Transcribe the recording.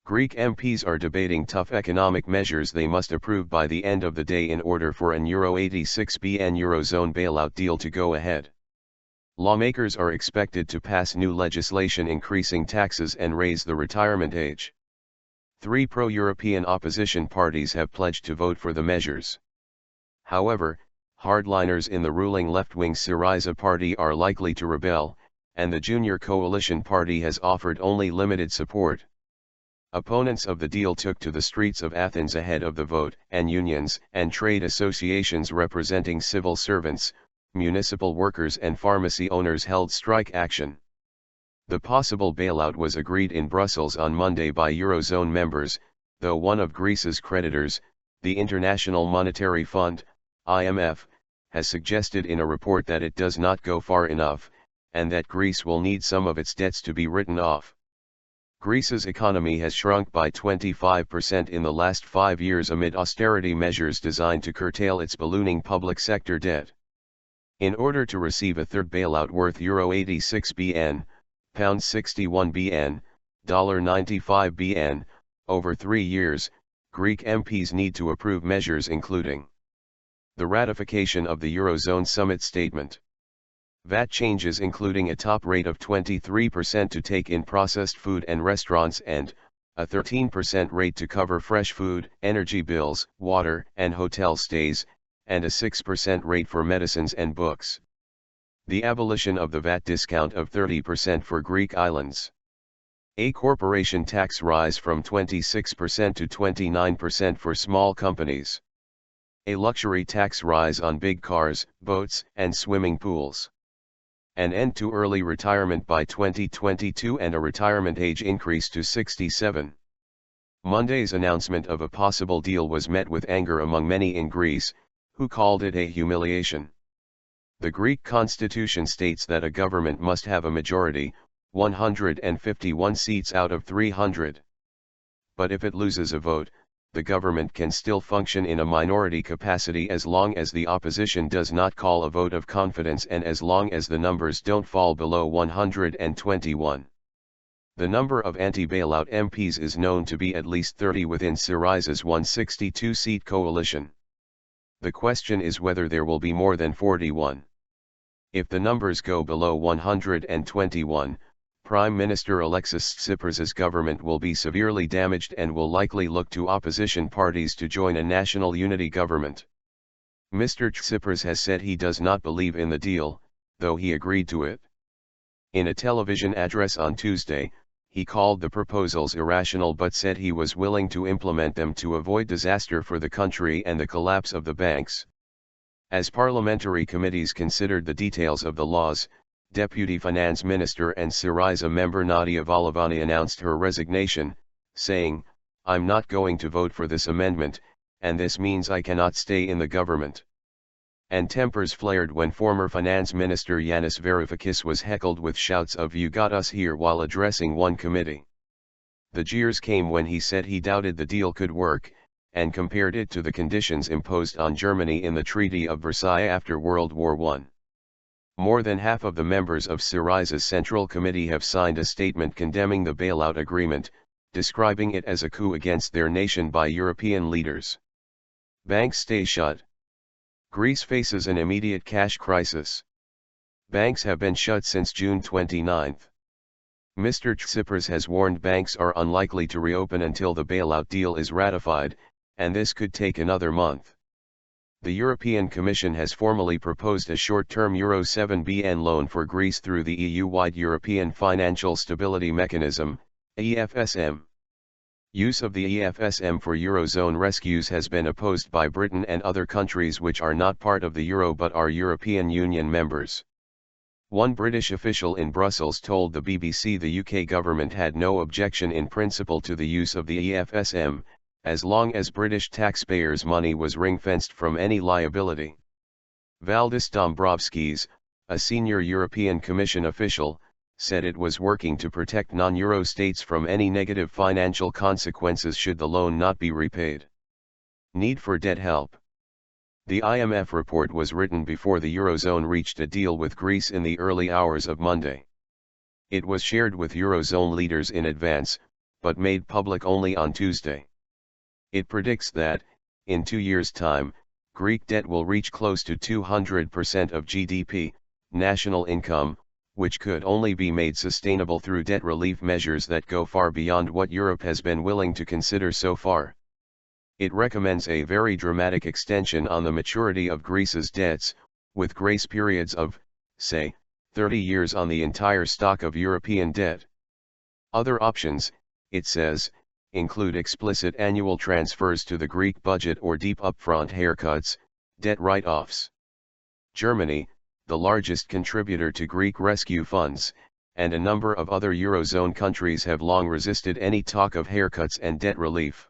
Greek MPs are debating tough economic measures they must approve by the end of the day in order for an €86 billion eurozone bailout deal to go ahead. Lawmakers are expected to pass new legislation increasing taxes and raise the retirement age. 3 pro-European opposition parties have pledged to vote for the measures. However, hardliners in the ruling left-wing Syriza party are likely to rebel, and the junior coalition party has offered only limited support. Opponents of the deal took to the streets of Athens ahead of the vote, and unions and trade associations representing civil servants, municipal workers and pharmacy owners held strike action. The possible bailout was agreed in Brussels on Monday by eurozone members, though one of Greece's creditors, the International Monetary Fund, IMF, has suggested in a report that it does not go far enough, and that Greece will need some of its debts to be written off. Greece's economy has shrunk by 25% in the last 5 years amid austerity measures designed to curtail its ballooning public sector debt. In order to receive a third bailout worth €86 billion, £61 billion, $95 billion, over 3 years, Greek MPs need to approve measures including the ratification of the Eurozone Summit Statement, VAT changes including a top rate of 23% to take in processed food and restaurants and a 13% rate to cover fresh food, energy bills, water and hotel stays, and a 6% rate for medicines and books. The abolition of the VAT discount of 30% for Greek islands. A corporation tax rise from 26% to 29% for small companies. A luxury tax rise on big cars, boats, and swimming pools. An end to early retirement by 2022 and a retirement age increase to 67. Monday's announcement of a possible deal was met with anger among many in Greece, who called it a humiliation. The Greek constitution states that a government must have a majority, 151 seats out of 300. But if it loses a vote, the government can still function in a minority capacity as long as the opposition does not call a vote of confidence and as long as the numbers don't fall below 121. The number of anti-bailout MPs is known to be at least 30 within Syriza's 162-seat coalition. The question is whether there will be more than 41. If the numbers go below 121, Prime Minister Alexis Tsipras's government will be severely damaged and will likely look to opposition parties to join a national unity government. Mr. Tsipras has said he does not believe in the deal, though he agreed to it. In a television address on Tuesday, he called the proposals irrational but said he was willing to implement them to avoid disaster for the country and the collapse of the banks. As parliamentary committees considered the details of the laws, Deputy Finance Minister and Syriza member Nadia Volovani announced her resignation, saying, "I'm not going to vote for this amendment, and this means I cannot stay in the government." And tempers flared when former Finance Minister Yanis Varoufakis was heckled with shouts of "You got us here" while addressing one committee. The jeers came when he said he doubted the deal could work, and compared it to the conditions imposed on Germany in the Treaty of Versailles after World War I. More than half of the members of Syriza's Central Committee have signed a statement condemning the bailout agreement, describing it as a coup against their nation by European leaders. Banks stay shut. Greece faces an immediate cash crisis. Banks have been shut since June 29. Mr. Tsipras has warned banks are unlikely to reopen until the bailout deal is ratified, and this could take another month. The European Commission has formally proposed a short-term €7 billion loan for Greece through the EU-wide European Financial Stability Mechanism, EFSM. Use of the EFSM for Eurozone rescues has been opposed by Britain and other countries which are not part of the Euro but are European Union members. One British official in Brussels told the BBC the UK government had no objection in principle to the use of the EFSM, as long as British taxpayers' money was ring-fenced from any liability. Valdis Dombrovskis, a senior European Commission official, said it was working to protect non-Euro states from any negative financial consequences should the loan not be repaid. Need for debt help. The IMF report was written before the Eurozone reached a deal with Greece in the early hours of Monday. It was shared with Eurozone leaders in advance, but made public only on Tuesday. It predicts that, in 2 years' time, Greek debt will reach close to 200% of GDP, national income, which could only be made sustainable through debt relief measures that go far beyond what Europe has been willing to consider so far. It recommends a very dramatic extension on the maturity of Greece's debts, with grace periods of, say, 30 years on the entire stock of European debt. Other options, it says, include explicit annual transfers to the Greek budget or deep upfront haircuts, debt write-offs. Germany, the largest contributor to Greek rescue funds, and a number of other eurozone countries have long resisted any talk of haircuts and debt relief.